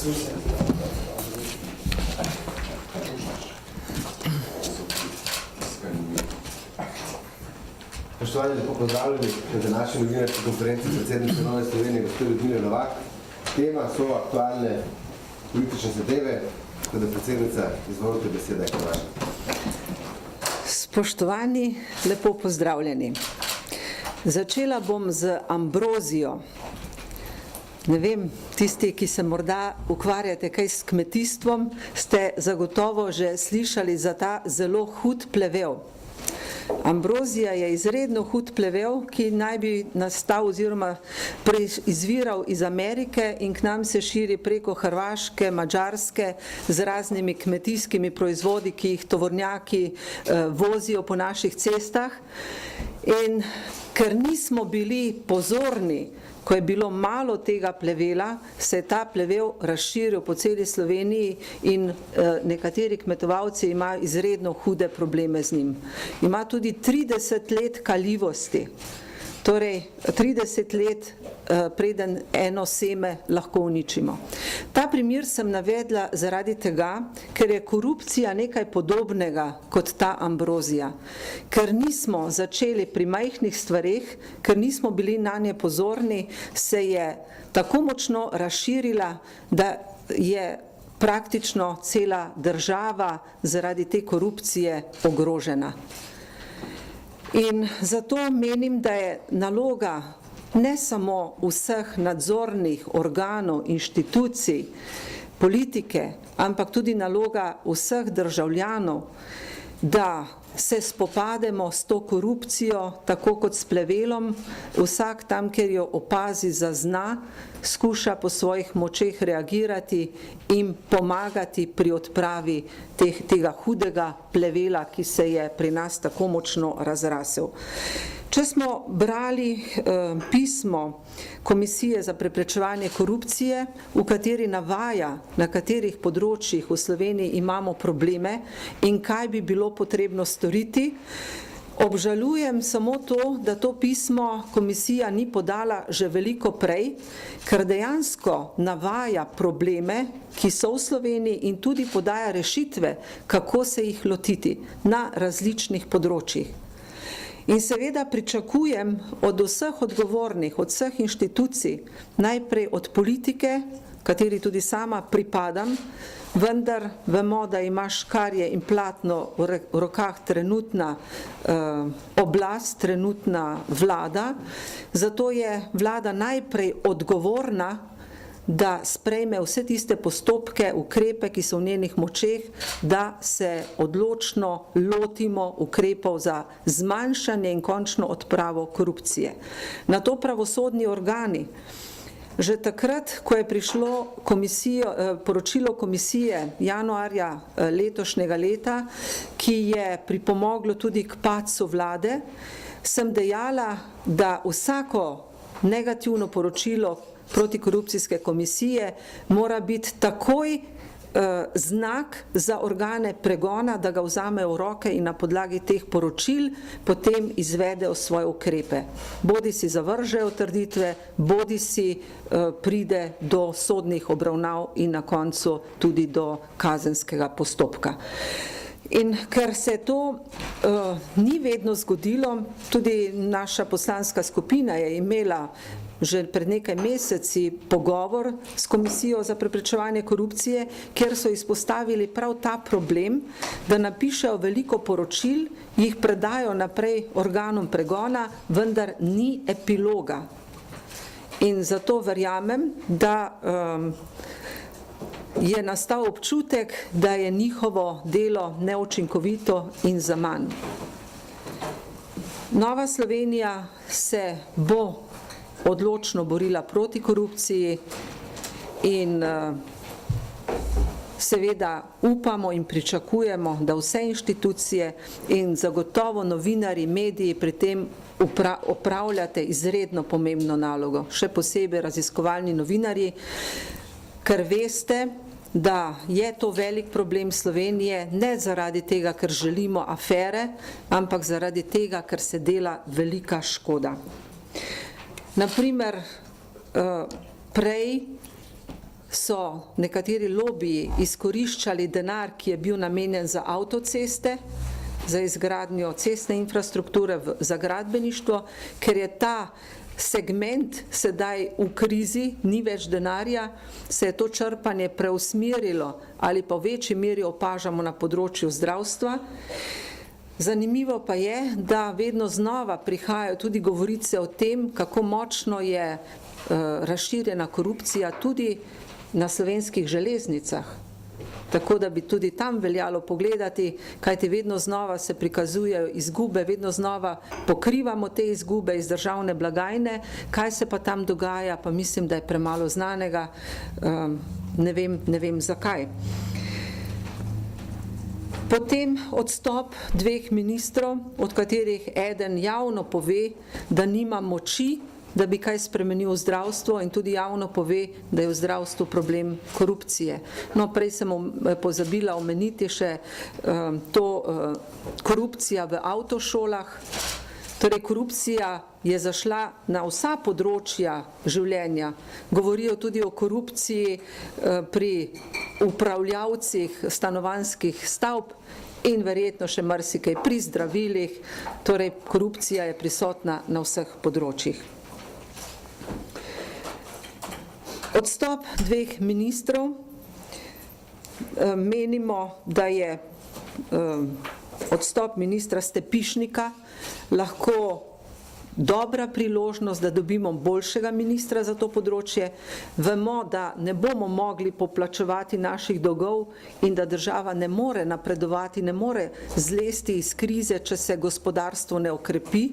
Spoštovani, lepo pozdravljeni na današnji novinarski konferenci predsednice Nove Slovenije, gospod Ljudmila Novak. Tema so aktualne politične zadeve, tako da predsednica, izvolite, beseda je vaša. Spoštovani, lepo pozdravljeni. Začela bom z ambrozijo. Ne vem, tisti, ki se morda ukvarjate kaj s kmetijstvom, ste zagotovo že slišali za ta zelo hud plevel. Ambrozija je izredno hud plevel, ki naj bi nastal oziroma izviral iz Amerike in k nam se širi preko Hrvaške, Madžarske z raznimi kmetijskimi proizvodi, ki jih tovornjaki vozijo po naših cestah. In ker nismo bili pozorni, ko je bilo malo tega plevela, se je ta plevel razširil po celi Sloveniji in nekateri kmetovalci imajo izredno hude probleme z njim. Ima tudi 30 let kaljivosti, torej 30 let preden eno seme lahko uničimo. Ta primer sem navedla zaradi tega, ker je korupcija nekaj podobnega kot ta ambrozija. Ker nismo začeli pri majhnih stvareh, ker nismo bili na nje pozorni, se je tako močno razširila, da je praktično cela država zaradi te korupcije ogrožena. In zato menim, da je naloga ne samo vseh nadzornih organov, inštitucij, politike, ampak tudi naloga vseh državljanov, da se spopademo s to korupcijo, tako kot s plevelom, vsak tam, kjer jo opazi, zazna, skuša po svojih močeh reagirati in pomagati pri odpravi tega hudega plevela, ki se je pri nas tako močno razrasel. Če smo brali pismo Komisije za preprečevanje korupcije, v kateri navaja, na katerih področjih v Sloveniji imamo probleme in kaj bi bilo potrebno storiti, obžalujem samo to, da to pismo komisija ni podala že veliko prej, ker dejansko navaja probleme, ki so v Sloveniji in tudi podaja rešitve, kako se jih lotiti na različnih področjih. In seveda pričakujem od vseh odgovornih, od vseh inštitucij, najprej od politike, kateri tudi sama pripadam, vendar vemo, da ima škarje in platno v rokah trenutna oblast, trenutna vlada, zato je vlada najprej odgovorna, da sprejme vse tiste postopke, ukrepe, ki so v njenih močeh, da se odločno lotimo ukrepov za zmanjšanje in končno odpravo korupcije. Na to pravosodni organi. Že takrat, ko je prišlo poročilo komisije januarja letošnjega leta, ki je pripomoglo tudi k padcu vlade, sem dejala, da vsako negativno poročilo protikorupcijske komisije mora biti takoj znak za organe pregona, da ga vzamejo v roke in na podlagi teh poročil potem izvedejo svoje ukrepe. Bodi si zavržejo trditve, bodi si pride do sodnih obravnav in na koncu tudi do kazenskega postopka. In ker se to ni vedno zgodilo, tudi naša poslanska skupina je imela že pred nekaj meseci pogovor s Komisijo za preprečevanje korupcije, kjer so izpostavili prav ta problem, da napišejo veliko poročil, jih predajo naprej organom pregona, vendar ni epiloga. In zato verjamem, da je nastal občutek, da je njihovo delo neučinkovito in zaman. Nova Slovenija se bo odločno borila proti korupciji in seveda upamo in pričakujemo, da vse inštitucije in zagotovo novinarji, mediji pri tem opravljate izredno pomembno nalogo, še posebej raziskovalni novinarji, ker veste, da je to velik problem Slovenije, ne zaradi tega, ker želimo afere, ampak zaradi tega, ker se dela velika škoda. Naprimer, prej so nekateri lobiji izkoriščali denar, ki je bil namenjen za avtoceste, za izgradnjo cestne infrastrukture za gradbeništvo, ker je ta segment sedaj v krizi, ni več denarja, se je to črpanje preusmerilo ali pa v večji meri opažamo na področju zdravstva. Zanimivo pa je, da vedno znova prihajajo tudi govorice o tem, kako močno je razširjena korupcija tudi na slovenskih železnicah. Tako da bi tudi tam veljalo pogledati, kajti vedno znova se prikazujejo izgube, vedno znova pokrivamo te izgube iz državne blagajne, kaj se pa tam dogaja, pa mislim, da je premalo znanega, ne vem zakaj. Potem odstop dveh ministrov, od katerih eden javno pove, da nima moči, da bi kaj spremenil v zdravstvo in tudi javno pove, da je v zdravstvu problem korupcije. No, prej sem pozabila omeniti še to korupcija v avtošolah. Torej, korupcija je zašla na vsa področja življenja. Govorijo tudi o korupciji pri upravljavcih stanovanjskih stavb in verjetno še marsikaj pri zdravilih. Torej, korupcija je prisotna na vseh področjih. Odstop dveh ministrov, menimo, da je odstop ministra Stepišnika lahko dobra priložnost, da dobimo boljšega ministra za to področje. Vemo, da ne bomo mogli poplačevati naših dolgov in da država ne more napredovati, ne more zlesti iz krize, če se gospodarstvo ne okrepi.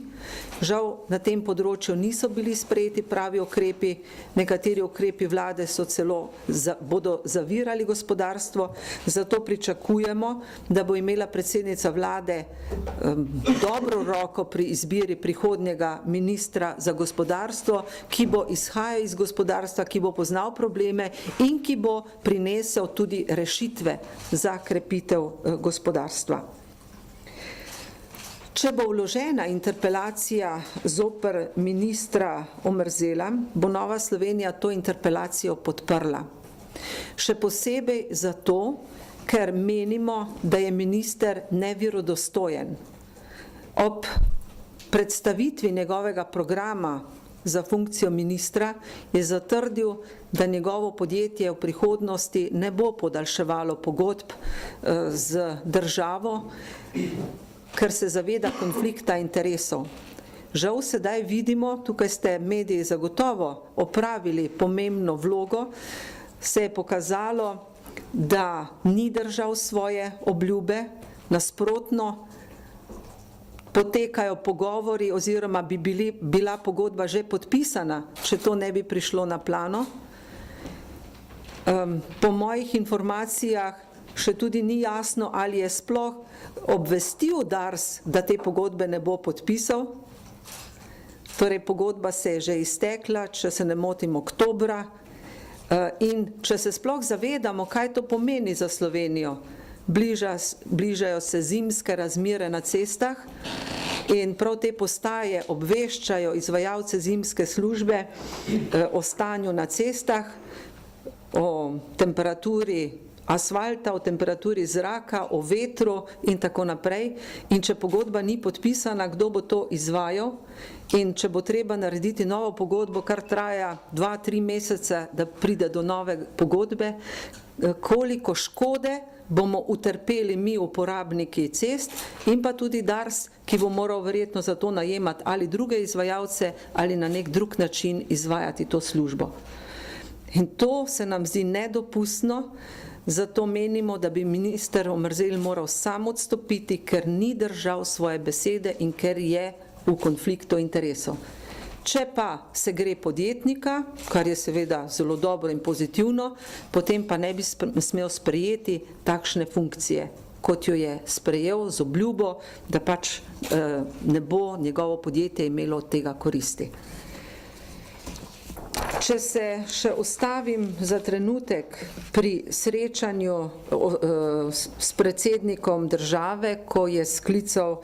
Žal na tem področju niso bili sprejeti pravi ukrepi, nekateri ukrepi vlade bodo zavirali gospodarstvo, zato pričakujemo, da bo imela predsednica vlade dobro roko pri izbiri prihodnjega ministra za gospodarstvo, ki bo izhajal iz gospodarstva, ki bo poznal probleme in ki bo prinesel tudi rešitve za krepitev gospodarstva. Če bo vložena interpelacija zoper ministra Omerzela, bo Nova Slovenija to interpelacijo podprla. Še posebej zato, ker menimo, da je minister neverodostojen. Ob predstavitvi njegovega programa za funkcijo ministra je zatrdil, da njegovo podjetje v prihodnosti ne bo podaljševalo pogodb z državo, ker se zaveda konflikta interesov. Žal sedaj vidimo, tukaj ste mediji zagotovo opravili pomembno vlogo, se je pokazalo, da ni držal svoje obljube, nasprotno potekajo pogovori oziroma bi bila pogodba že podpisana, če to ne bi prišlo na plano. Po mojih informacijah še tudi ni jasno, ali je sploh obvestil Dars, da te pogodbe ne bo podpisal. Torej, pogodba se je že iztekla, če se ne motim, oktobra. In če se sploh zavedamo, kaj to pomeni za Slovenijo, bližajo se zimske razmere na cestah in prav te postaje obveščajo izvajalce zimske službe o stanju na cestah, o temperaturi asfalta, o temperaturi zraka, o vetru in tako naprej. In če pogodba ni podpisana, kdo bo to izvajal? In če bo treba narediti novo pogodbo, kar traja 2-3 mesece, da pride do nove pogodbe, koliko škode bomo utrpeli mi, uporabniki cest, in pa tudi Dars, ki bo moral verjetno za to najemati ali druge izvajalce ali na nek drug način izvajati to službo. In to se nam zdi nedopustno, zato menimo, da bi minister Omerzel moral sam odstopiti, ker ni držal svoje besede in ker je v konfliktu interesov. Če pa se gre podjetnika, kar je seveda zelo dobro in pozitivno, potem pa ne bi smel sprejeti takšne funkcije, kot jo je sprejel z obljubo, da pač ne bo njegovo podjetje imelo od tega koristi. Če se še ustavim za trenutek pri srečanju s predsednikom države, ko je sklical,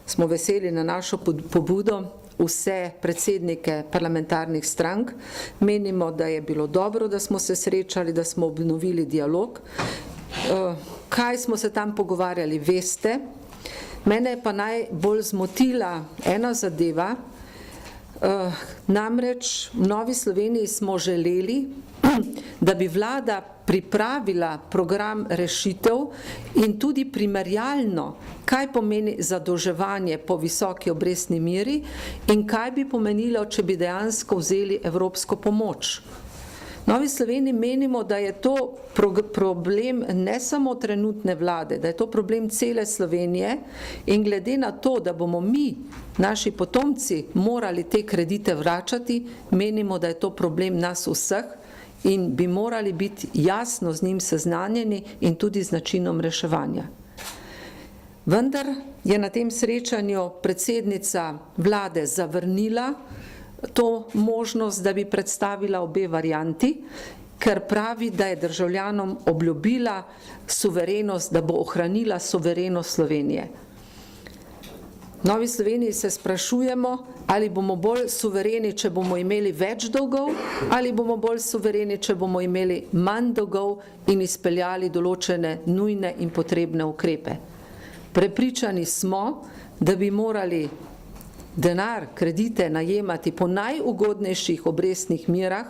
smo veseli na našo pobudo, vse predsednike parlamentarnih strank. Menimo, da je bilo dobro, da smo se srečali, da smo obnovili dialog. Kaj smo se tam pogovarjali, veste. Mene je pa najbolj zmotila ena zadeva, namreč v Novi Sloveniji smo želeli, da bi vlada pripravila program rešitev in tudi primerjalno, kaj pomeni zadolževanje po visoki obrestni meri in kaj bi pomenilo, če bi dejansko vzeli evropsko pomoč. V Novi Sloveniji menimo, da je to problem ne samo trenutne vlade, da je to problem cele Slovenije in glede na to, da bomo mi, naši potomci, morali te kredite vračati, menimo, da je to problem nas vseh in bi morali biti jasno z njim seznanjeni in tudi z načinom reševanja. Vendar je na tem srečanju predsednica vlade zavrnila to možnost, da bi predstavila obe varianti, ker pravi, da je državljanom obljubila suverenost, da bo ohranila suverenost Slovenije. V Novi Sloveniji se sprašujemo, ali bomo bolj suvereni, če bomo imeli več dolgov, ali bomo bolj suvereni, če bomo imeli manj dolgov in izpeljali določene nujne in potrebne ukrepe. Prepričani smo, da bi morali denar, kredite najemati po najugodnejših obrestnih merah,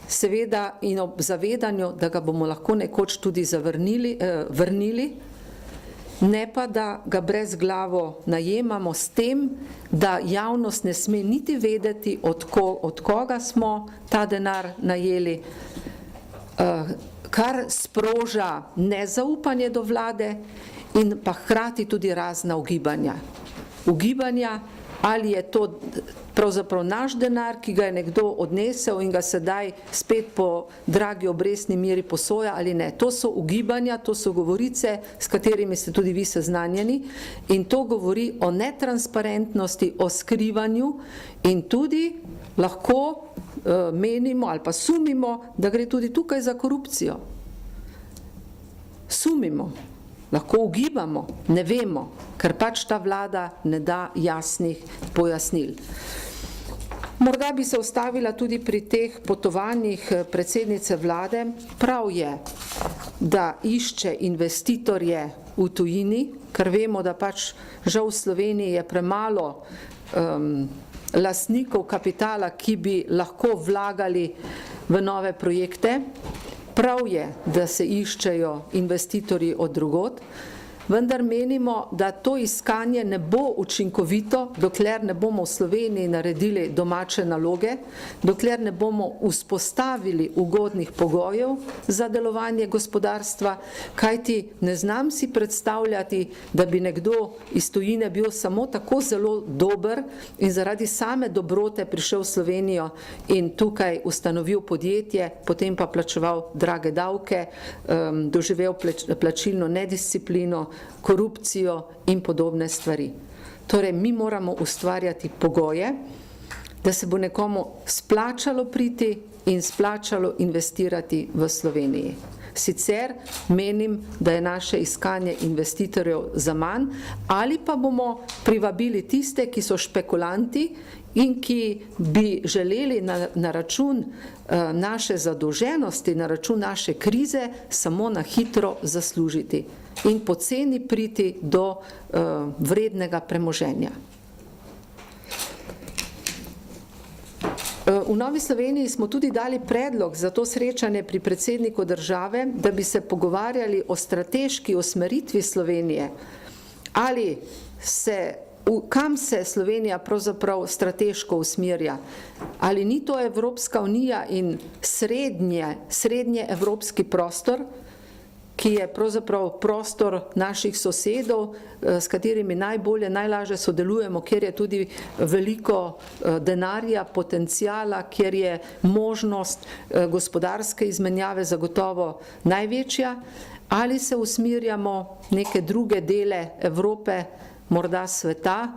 seveda in ob zavedanju, da ga bomo lahko nekoč tudi vrnili, ne pa da ga brezglavo najemamo s tem, da javnost ne sme niti vedeti, od koga smo ta denar najeli, kar sproža nezaupanje do vlade in pa hkrati tudi razna ugibanja. Ali je to pravzaprav naš denar, ki ga je nekdo odnesel in ga sedaj spet po dragi obrestni meri posoja ali ne. To so ugibanja, to so govorice, s katerimi ste tudi vi seznanjeni in to govori o netransparentnosti, o skrivanju in tudi lahko menimo ali pa sumimo, da gre tudi tukaj za korupcijo. Sumimo. Lahko ugibamo, ne vemo, ker pač ta vlada ne da jasnih pojasnil. Morda bi se ustavila tudi pri teh potovanjih predsednice vlade. Prav je, da išče investitorje v tujini, ker vemo, da pač žal v Sloveniji je premalo lastnikov kapitala, ki bi lahko vlagali v nove projekte. Prav je, da se iščejo investitorji od drugod, vendar menimo, da to iskanje ne bo učinkovito, dokler ne bomo v Sloveniji naredili domače naloge, dokler ne bomo vzpostavili ugodnih pogojev za delovanje gospodarstva, kajti ne znam si predstavljati, da bi nekdo iz tujine bil samo tako zelo dober in zaradi same dobrote prišel v Slovenijo in tukaj ustanovil podjetje, potem pa plačeval drage davke, doživel plačilno nedisciplino, korupcijo in podobne stvari. Torej, mi moramo ustvarjati pogoje, da se bo nekomu splačalo priti in splačalo investirati v Sloveniji. Sicer menim, da je naše iskanje investitorjev zaman, ali pa bomo privabili tiste, ki so špekulanti in ki bi želeli na račun naše zadolženosti, na račun naše krize samo na hitro zaslužiti in poceni priti do vrednega premoženja. V Novi Sloveniji smo tudi dali predlog za to srečanje pri predsedniku države, da bi se pogovarjali o strateški usmeritvi Slovenije, ali kam se Slovenija pravzaprav strateško usmerja, ali ni to Evropska unija in srednje evropski prostor, ki je pravzaprav prostor naših sosedov, s katerimi najbolje, najlažje sodelujemo, kjer je tudi veliko denarja, potencijala, kjer je možnost gospodarske izmenjave zagotovo največja, ali se usmerjamo neke druge dele Evrope, morda sveta,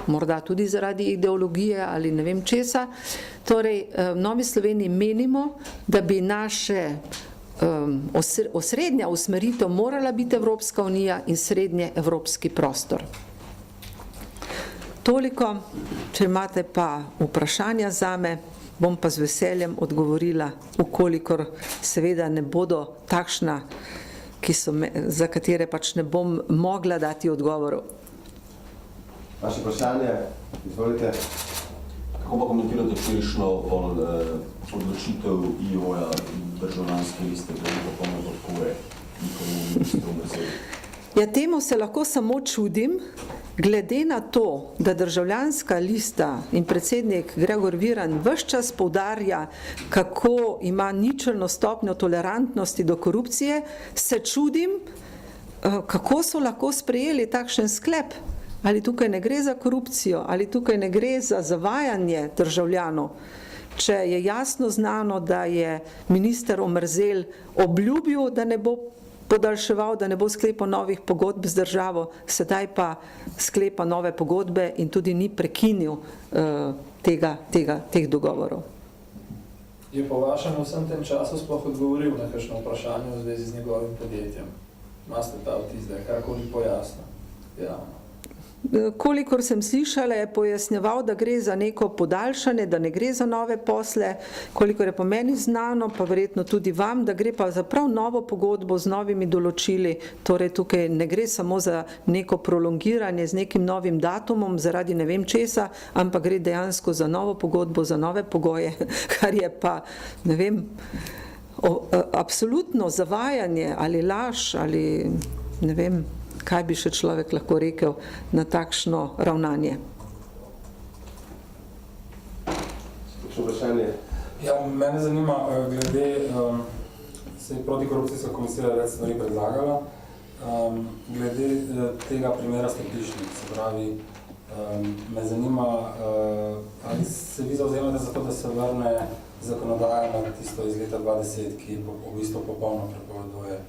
morda tudi zaradi ideologije ali ne vem česa. Torej, v Novi Sloveniji menimo, da bi naše osrednja usmeritev morala biti Evropska unija in srednje evropski prostor. Toliko, če imate pa vprašanja zame, bom pa z veseljem odgovorila, ukolikor seveda ne bodo takšna, za katere pač ne bom mogla dati odgovorov. Vaše vprašanje, izvolite. Kako pa komentirate včerajšnjo odločitev IO-ja državljanske liste, da ni popolno podpore njihovemu ministru Mrzeli? Ja, temu se lahko samo čudim, glede na to, da državljanska lista in predsednik Gregor Virant ves čas poudarja, kako ima ničelno stopnjo tolerantnosti do korupcije, se čudim, kako so lahko sprejeli takšen sklep. Ali tukaj ne gre za korupcijo, ali tukaj ne gre za zavajanje državljanov. Če je jasno znano, da je minister Omerzel obljubil, da ne bo podaljševal, da ne bo sklepal novih pogodb z državo, sedaj pa sklepa nove pogodbe in tudi ni prekinil teh dogovorov. Je po vašem vsem tem času sploh odgovoril na kakšno vprašanje v zvezi z njegovim podjetjem? Imate ta vtis, da je karkoli pojasnil? Javno. Kolikor sem slišala, je pojasnjeval, da gre za neko podaljšanje, da ne gre za nove posle, kolikor je po meni znano, pa verjetno tudi vam, da gre pa za prav novo pogodbo z novimi določili, torej tukaj ne gre samo za neko prolongiranje z nekim novim datumom zaradi ne vem česa, ampak gre dejansko za novo pogodbo, za nove pogoje, kar je pa, ne vem, absolutno zavajanje ali laž ali ne vem, kaj bi še človek lahko rekel na takšno ravnanje. Vprašanje? Ja, mene zanima, glede, se je protikorupcijska komisija več stvari predlagala, glede tega primera stopničnic, se pravi, me zanima, ali se vi zauzemate za to, da se vrne zakonodaja na tisto iz leta 2010, ki v bistvu popolno prepoveduje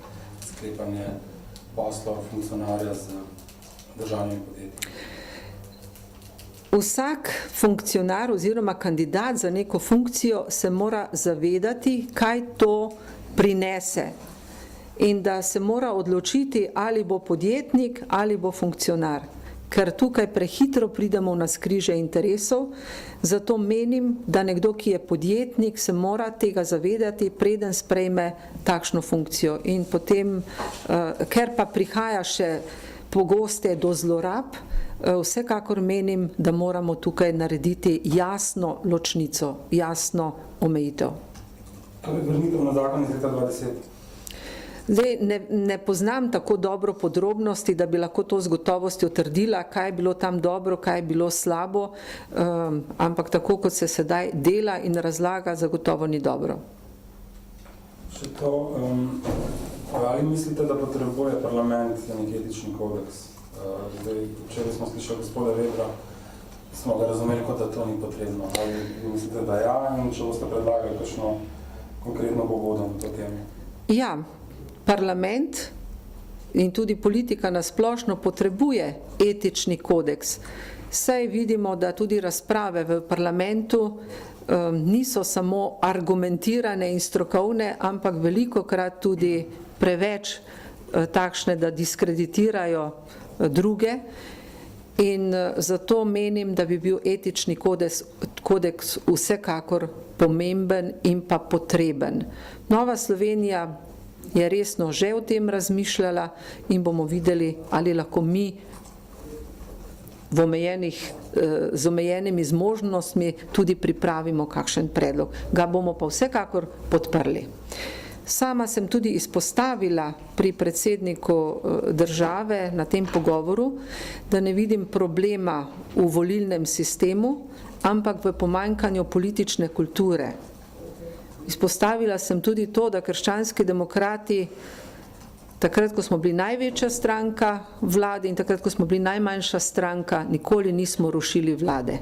sklepanje poslov funkcionarja z državnimi podjetji. Vsak funkcionar oziroma kandidat za neko funkcijo se mora zavedati, kaj to prinese in da se mora odločiti, ali bo podjetnik ali bo funkcionar. Ker tukaj prehitro pridemo na skrižje interesov, zato menim, da nekdo, ki je podjetnik, se mora tega zavedati, preden sprejme takšno funkcijo. In potem, ker pa prihaja še pogoste do zlorab, vsekakor menim, da moramo tukaj narediti jasno ločnico, jasno omejitev. Torej, vrnitev na zakon iz leta 2010. Zdaj, ne poznam tako dobro podrobnosti, da bi lahko to z gotovostjo trdila, kaj je bilo tam dobro, kaj je bilo slabo, ampak tako, kot se sedaj dela in razlaga, zagotovo ni dobro. Še to, ali mislite, da potrebuje parlament nek etični kodeks? Zdaj, včeraj smo slišali gospoda Webra, smo ga razumeli, kot da to ni potrebno. Ali mislite, da ja, in če boste predlagali kakšno konkretno pobudo na to temo? Ja, parlament in tudi politika nasplošno potrebuje etični kodeks. Saj vidimo, da tudi razprave v parlamentu niso samo argumentirane in strokovne, ampak velikokrat tudi preveč takšne, da diskreditirajo druge. In zato menim, da bi bil etični kodeks vsekakor pomemben in pa potreben. Nova Slovenija je resno že o tem razmišljala in bomo videli, ali lahko mi z omejenimi zmožnostmi tudi pripravimo kakšen predlog. Ga bomo pa vsekakor podprli. Sama sem tudi izpostavila pri predsedniku države na tem pogovoru, da ne vidim problema v volilnem sistemu, ampak v pomanjkanju politične kulture. Izpostavila sem tudi to, da krščanski demokrati, takrat, ko smo bili največja stranka vlade in takrat, ko smo bili najmanjša stranka, nikoli nismo rušili vlade.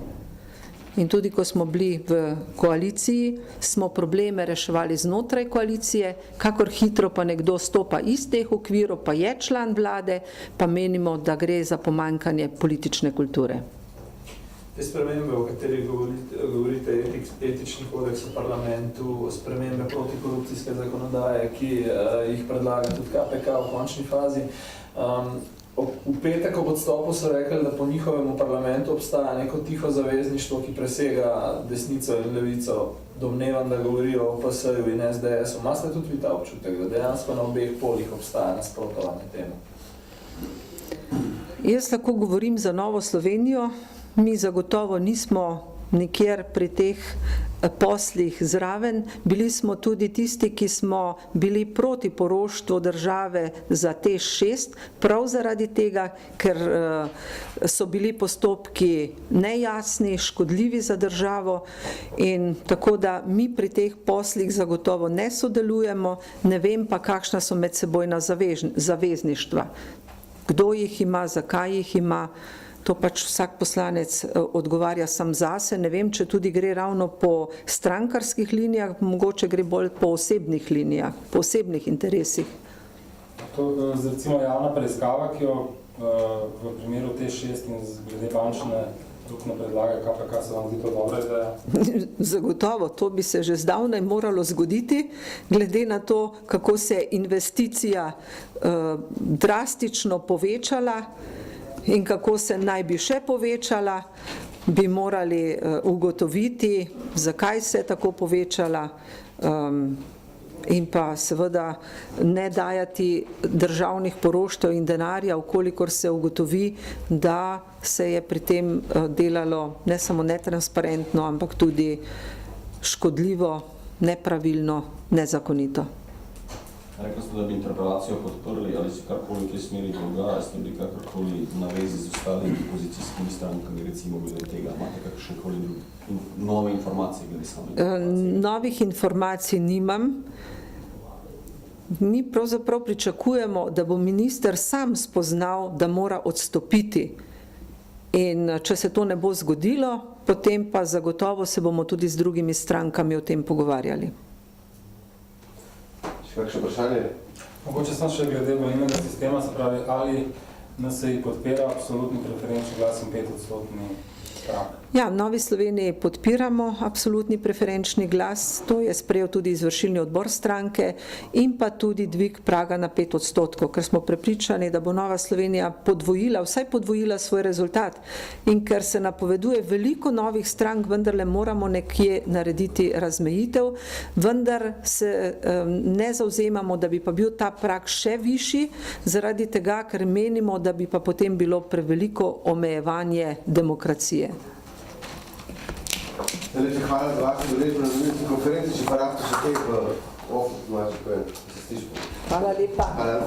In tudi, ko smo bili v koaliciji, smo probleme reševali znotraj koalicije, kakor hitro pa nekdo stopa iz teh okvirov, pa je član vlade, pa menimo, da gre za pomanjkanje politične kulture. Te spremembe, o katerih govorite, etični kodeks v parlamentu, spremembe protikorupcijske zakonodaje, ki jih predlaga tudi KPK v končni fazi. V petek ob odstopu so rekli, da po njihovem v parlamentu obstaja neko tiho zavezništvo, ki presega desnico in levico. Domnevam, da govorijo o PS-ju in SDS-u. Imate tudi vi ta občutek, da dejansko na obeh polih obstaja nasprotovanje temu? Jaz lahko govorim za Novo Slovenijo. Mi zagotovo nismo nikjer pri teh poslih zraven. Bili smo tudi tisti, ki smo bili proti poroštvu države za TEŠ6, prav zaradi tega, ker so bili postopki nejasni, škodljivi za državo, in tako da mi pri teh poslih zagotovo ne sodelujemo, ne vem pa, kakšna so medsebojna zavezništva. Kdo jih ima, zakaj jih ima, to pač vsak poslanec odgovarja sam zase. Ne vem, če tudi gre ravno po strankarskih linijah, mogoče gre bolj po osebnih linijah, po osebnih interesih. To je recimo javna preiskava, ki jo v primeru TEŠ6 in glede bančne luknje predlaga KPK, se vam zdi to dobra ideja? Zagotovo, to bi se že zdavnaj moralo zgoditi, glede na to, kako se je investicija drastično povečala in kako se naj bi še povečala, bi morali ugotoviti, zakaj se je tako povečala, in pa seveda ne dajati državnih poroštev in denarja, vkolikor se ugotovi, da se je pri tem delalo ne samo netransparentno, ampak tudi škodljivo, nepravilno, nezakonito. Rekli ste, da bi interpelacijo podprli, ali si karkoli v tej smeri dogaja, ste bili kakorkoli na vezi z ostalimi opozicijskimi strankami, recimo glede tega, imate kakšnekoli nove informacije glede samega? Novih informacij nimam. Mi pravzaprav pričakujemo, da bo minister sam spoznal, da mora odstopiti. In če se to ne bo zgodilo, potem pa zagotovo se bomo tudi z drugimi strankami o tem pogovarjali. Kakšno vprašanje? Mogoče sem še glede volilnega sistema, se pravi, ali NSi podpira absolutni preferenčni glas in 5-odstotni prag? Ja, v Novi Sloveniji podpiramo absolutni preferenčni glas, to je sprejel tudi izvršilni odbor stranke, in pa tudi dvig praga na 5 odstotkov, ker smo prepričani, da bo Nova Slovenija podvojila, vsaj podvojila svoj rezultat. In ker se napoveduje veliko novih strank, vendarle moramo nekje narediti razmejitev, vendar se ne zavzemamo, da bi pa bil ta prag še višji, zaradi tega, ker menimo, da bi pa potem bilo preveliko omejevanje demokracije. Najlepša hvala za vašo udeležbo na novinarski konferenci, če pa lahko še kaj v ofu, ko se slišimo. Hvala lepa. Hvala.